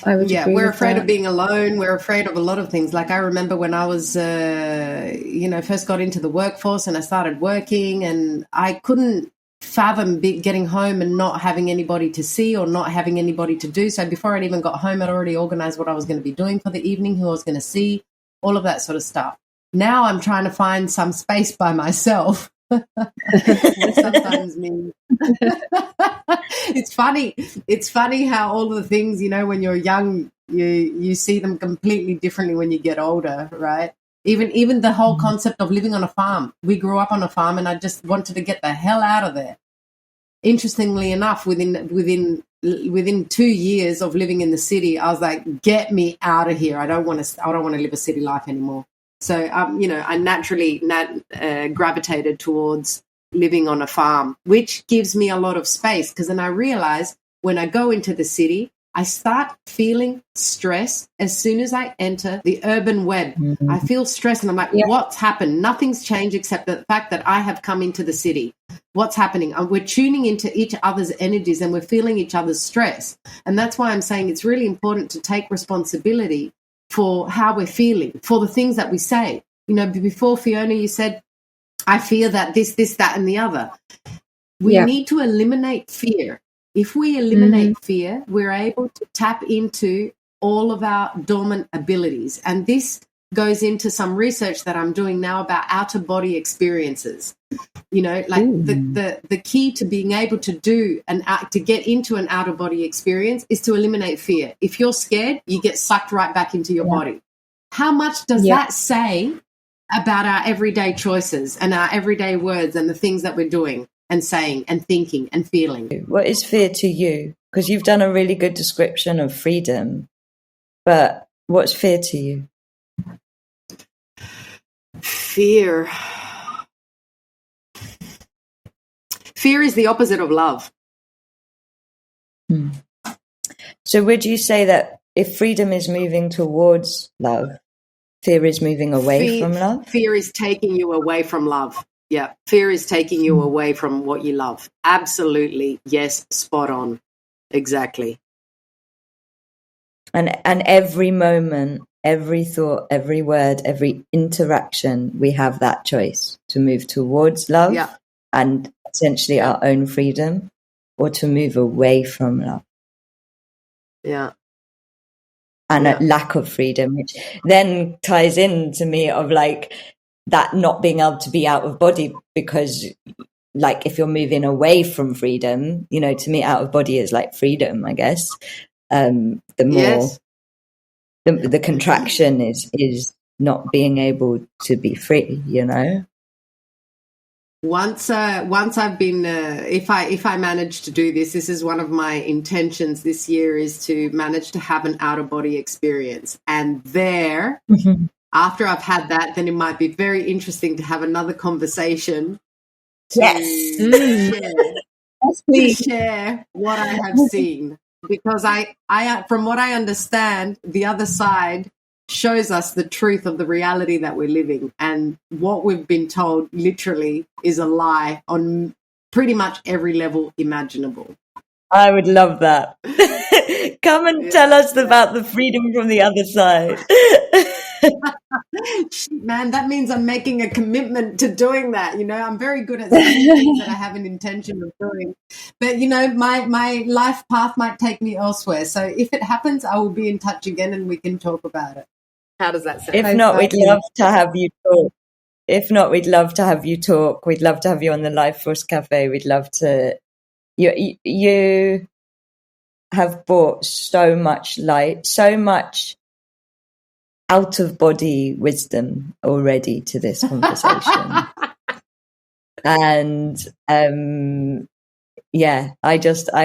I would agree we're with afraid that. of being alone. We're afraid of a lot of things. Like I remember when I was, first got into the workforce and I started working, and I couldn't fathom getting home and not having anybody to see or not having anybody to do. So before I'd even got home, I'd already organized what I was going to be doing for the evening, who I was going to see, all of that sort of stuff. Now I'm trying to find some space by myself. Which sometimes means it's funny how all the things, you know, when you're young, you see them completely differently when you get older, right? Even the whole concept of living on a farm. We grew up on a farm, and I just wanted to get the hell out of there. Interestingly enough, within 2 years of living in the city, I was like, get me out of here. I don't want to live a city life anymore. So, I naturally gravitated towards living on a farm, which gives me a lot of space, because then I realize when I go into the city, I start feeling stress as soon as I enter the urban web. I feel stress, and I'm like, what's happened? Nothing's changed except the fact that I have come into the city. What's happening? We're tuning into each other's energies, and we're feeling each other's stress. And that's why I'm saying it's really important to take responsibility for how we're feeling, for the things that we say. You know, before, Fiona, you said, I fear that this, that, and the other. We need to eliminate fear. If we eliminate fear, we're able to tap into all of our dormant abilities. And this goes into some research that I'm doing now about outer body experiences. You know, like the key to being able to do to get into an outer body experience is to eliminate fear. If you're scared, you get sucked right back into your body. How much does that say about our everyday choices and our everyday words and the things that we're doing and saying and thinking and feeling? What is fear to you? Because you've done a really good description of freedom, but what's fear to you? Fear is the opposite of love. So would you say that if freedom is moving towards love, fear is moving away from love? Fear is taking you away from love. Yeah, fear is taking you away from what you love. Absolutely. Yes, spot on. Exactly. And every moment, every thought, every word, every interaction, we have that choice to move towards love and essentially our own freedom, or to move away from love. Yeah. And a lack of freedom, which then ties into me of like that not being able to be out of body, because like if you're moving away from freedom, you know, to me out of body is like freedom, I guess. The more the contraction is not being able to be free, you know. Once I've been, if I manage to do this, this is one of my intentions this year, is to manage to have an out of body experience. And there, after I've had that, then it might be very interesting to have another conversation to share what I have seen. Because I, from what I understand, the other side shows us the truth of the reality that we're living, and what we've been told literally is a lie on pretty much every level imaginable. I would love that. Come and tell us about the freedom from the other side. Man, that means I'm making a commitment to doing that. I'm very good at saying things that I have an intention of doing, but my life path might take me elsewhere. So if it happens, I will be in touch again and we can talk about it. How does that sound? If not, we'd love to have you talk. We'd love to have you on the Life Force Cafe. We'd love to. You have brought so much light, so much out of body wisdom already to this conversation. And I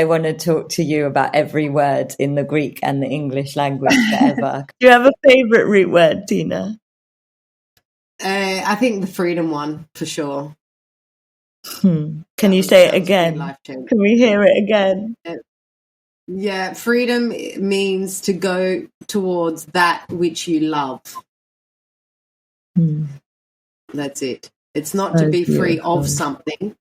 want to talk to you about every word in the Greek and the English language forever. Do you have a favorite root word, Tina? I think the freedom one, for sure. Can you say it again? Can we hear it again? Yeah, freedom means to go towards that which you love. That's it. It's not to be free of something.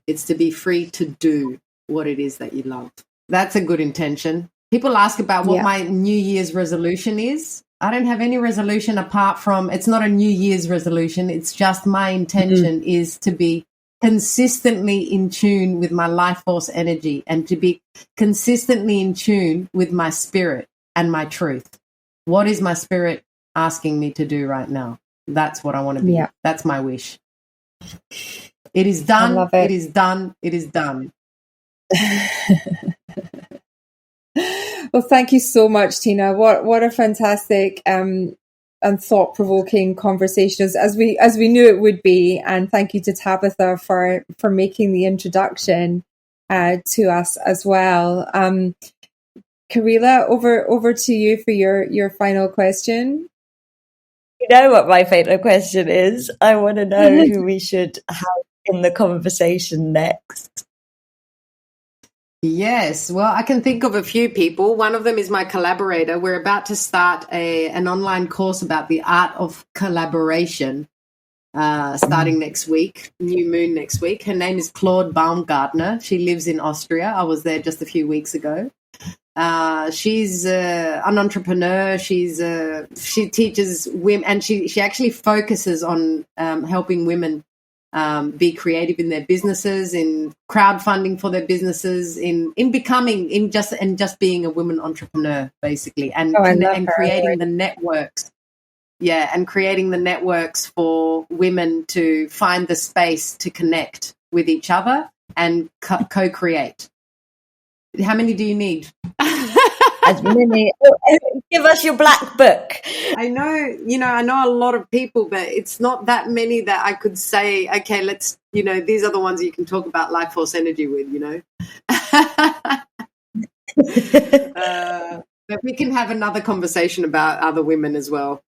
It's to be free to do what it is that you love. That's a good intention. People ask about what my New Year's resolution is. I don't have any resolution apart from, it's not a New Year's resolution. It's just my intention is to be consistently in tune with my life force energy, and to be consistently in tune with my spirit and my truth. What is my spirit asking me to do right now? That's what I want to be. Yeah. That's my wish. It is done. I love it. It is done. It is done. Well, thank you so much, Tina. What a fantastic and thought-provoking conversation, as we knew it would be. And thank you to Tabitha for making the introduction to us as well. Karila, over to you for your final question. You know what my final question is? I want to know who we should have in the conversation next. Yes, well, I can think of a few people. One of them is my collaborator. We're about to start an online course about the art of collaboration starting next week, new moon next week. Her name is Claude Baumgartner. She lives in Austria. I was there just a few weeks ago. She's an entrepreneur. She teaches women, and she actually focuses on helping women be creative in their businesses, in crowdfunding for their businesses, in just being a woman entrepreneur, basically, and creating the networks. Yeah, and creating the networks for women to find the space to connect with each other and co-create. How many do you need? As many. Give us your black book. I know a lot of people, but it's not that many that I could say, okay, let's, these are the ones you can talk about life force energy with, But we can have another conversation about other women as well.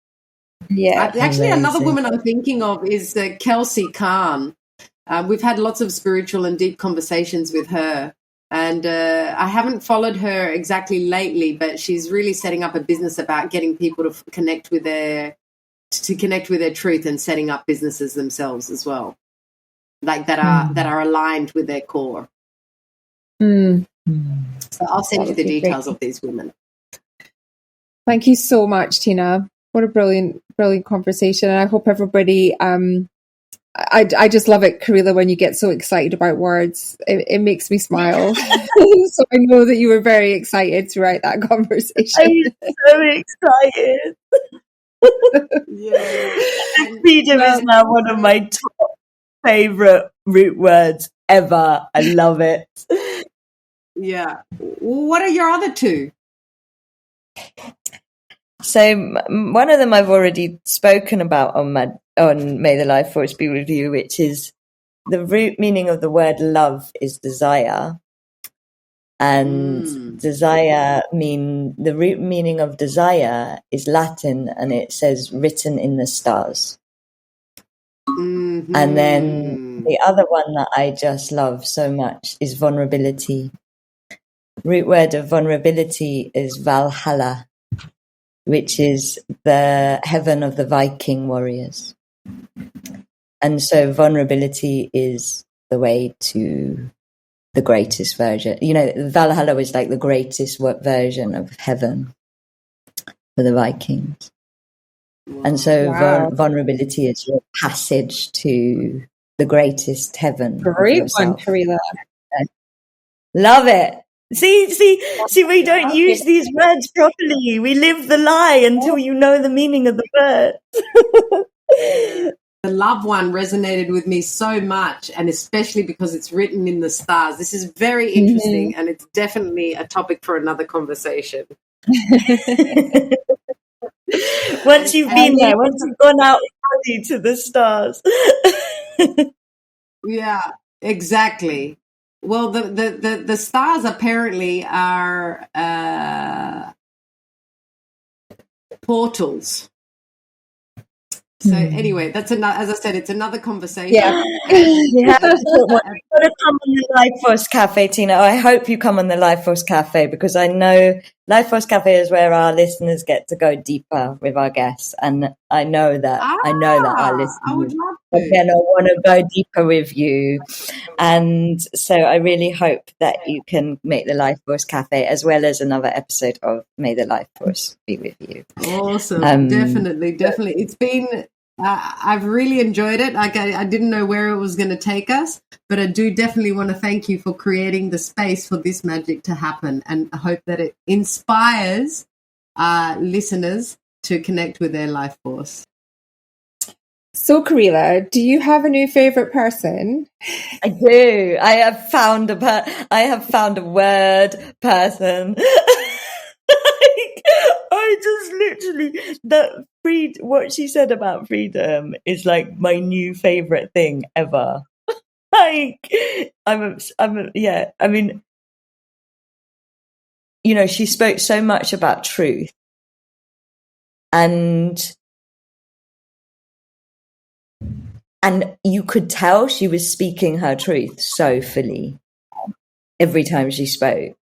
Yeah. Actually, another woman I'm thinking of is Kelsey Khan. We've had lots of spiritual and deep conversations with her. And I haven't followed her exactly lately, but she's really setting up a business about getting people to connect with their truth and setting up businesses themselves as well, like that are aligned with their core. So I'll send you the details of these women. Thank you so much, Tina. What a brilliant conversation. And I hope everybody I just love it, Karila, when you get so excited about words. It makes me smile. So I know that you were very excited throughout that conversation. I'm so excited. Yeah. Freedom is now one of my top favourite root words ever. I love it. Yeah. What are your other two? So one of them I've already spoken about on May the Life Force Be With You, which is the root meaning of the word love is desire. And the root meaning of desire is Latin, and it says written in the stars. Mm-hmm. And then the other one that I just love so much is vulnerability. Root word of vulnerability is Valhalla, which is the heaven of the Viking warriors. And so vulnerability is the way to the greatest version. You know, Valhalla was like the greatest version of heaven for the Vikings. And so vulnerability is your passage to the greatest heaven. Great one, Karila. Love it. See, we don't use these words properly. We live the lie until you know the meaning of the word. The love one resonated with me so much, and especially because it's written in the stars. This is very interesting, and it's definitely a topic for another conversation. Once you've been there, once you've gone out to the stars. Yeah, exactly. Well, the stars apparently are portals. So anyway, that's another. As I said, it's another conversation. Yeah, you have to come on the Life Force Cafe, Tina. I hope you come on the Life Force Cafe, because I know Life Force Cafe is where our listeners get to go deeper with our guests, and I know that our listeners are going to want to go deeper with you. And so I really hope that you can make the Life Force Cafe, as well as another episode of May the Life Force be with you. Awesome. Definitely. It's been, I've really enjoyed it. I didn't know where it was going to take us, but I do definitely want to thank you for creating the space for this magic to happen. And I hope that it inspires listeners to connect with their life force. So, Karila, do you have a new favorite person? I do. I have found a word person. I just literally what she said about freedom is like my new favorite thing ever. Like, I mean, you know, she spoke so much about truth, and you could tell she was speaking her truth so fully every time she spoke.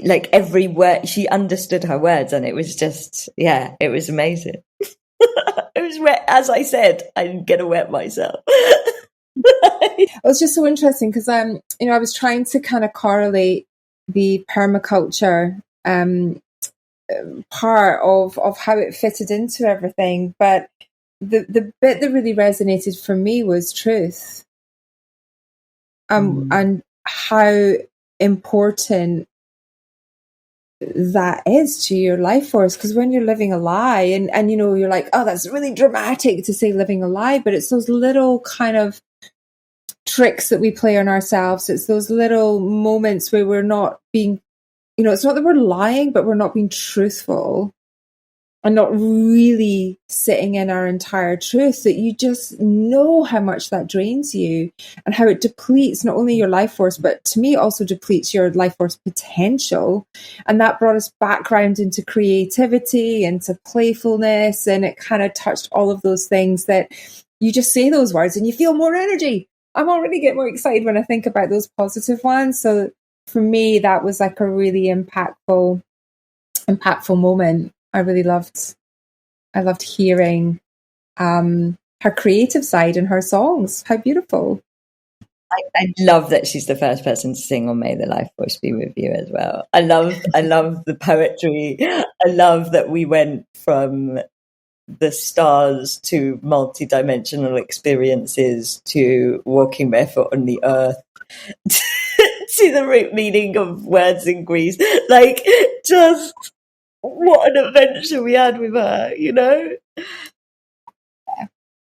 Like every word, she understood her words, and it was just, it was amazing. It was wet, as I said, I didn't get to wet myself. It was just so interesting because I was trying to kind of correlate the permaculture part of how it fitted into everything, but the bit that really resonated for me was truth, and how important that is to your life force. Because when you're living a lie, and you're like, oh, that's really dramatic to say living a lie, but it's those little kind of tricks that we play on ourselves. It's those little moments where we're not being, it's not that we're lying, but we're not being truthful and not really sitting in our entire truth, that you just know how much that drains you and how it depletes not only your life force, but to me also depletes your life force potential. And that brought us back round into creativity, into playfulness, and it kind of touched all of those things that you just say those words and you feel more energy. I'm already getting more excited when I think about those positive ones. So for me, that was like a really impactful moment. I loved hearing her creative side in her songs. How beautiful. I love that she's the first person to sing on May the Life Force be with you as well. I love the poetry. I love that we went from the stars to multidimensional experiences to walking barefoot on the earth to the root meaning of words in Greece. Like, just what an adventure we had with her,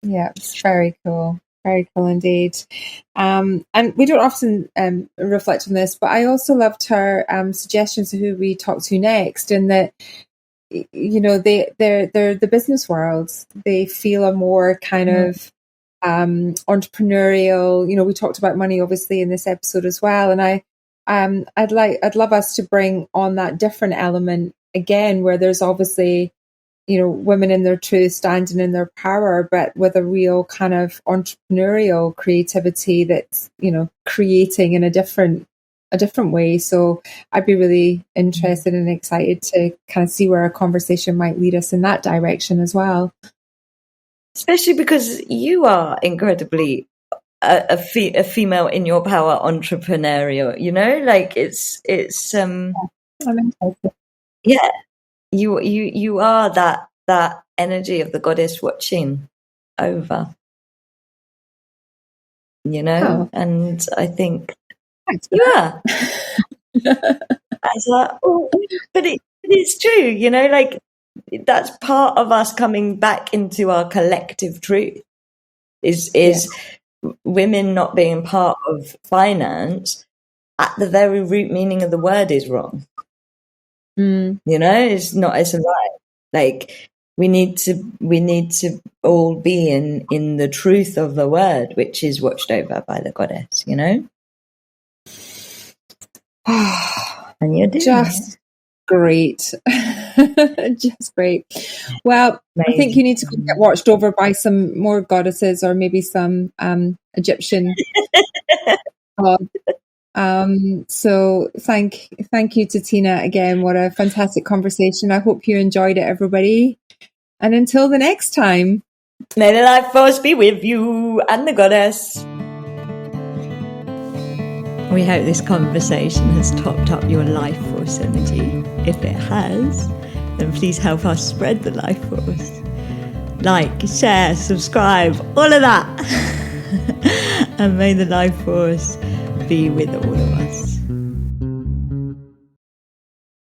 Yeah, it's very cool. Very cool indeed. And we don't often reflect on this, but I also loved her suggestions of who we talk to next, in that they're the business world. They feel a more kind of entrepreneurial. We talked about money obviously in this episode as well, and I'd love us to bring on that different element again, where there's obviously women in their truth, standing in their power, but with a real kind of entrepreneurial creativity that's creating in a different way. So I'd be really interested and excited to kind of see where our conversation might lead us in that direction as well. Especially because you are incredibly a female in your power entrepreneurial, like it's yeah, you are that energy of the goddess watching over, and I think you are. But it's true, like that's part of us coming back into our collective truth is women not being part of finance. At the very root meaning of the word is wrong. It's a lie. Like we need to all be in the truth of the word, which is watched over by the goddess, and you're doing just great. Just great. Well, amazing. I think you need to get watched over by some more goddesses, or maybe some Egyptian so thank you to Tina again. What a fantastic conversation. I hope you enjoyed it, everybody, and until the next time, may the life force be with you and the goddess. We hope this conversation has topped up your life force energy. If it has, then please help us spread the life force. Like, share, subscribe, all of that. And may the life force be with all of us.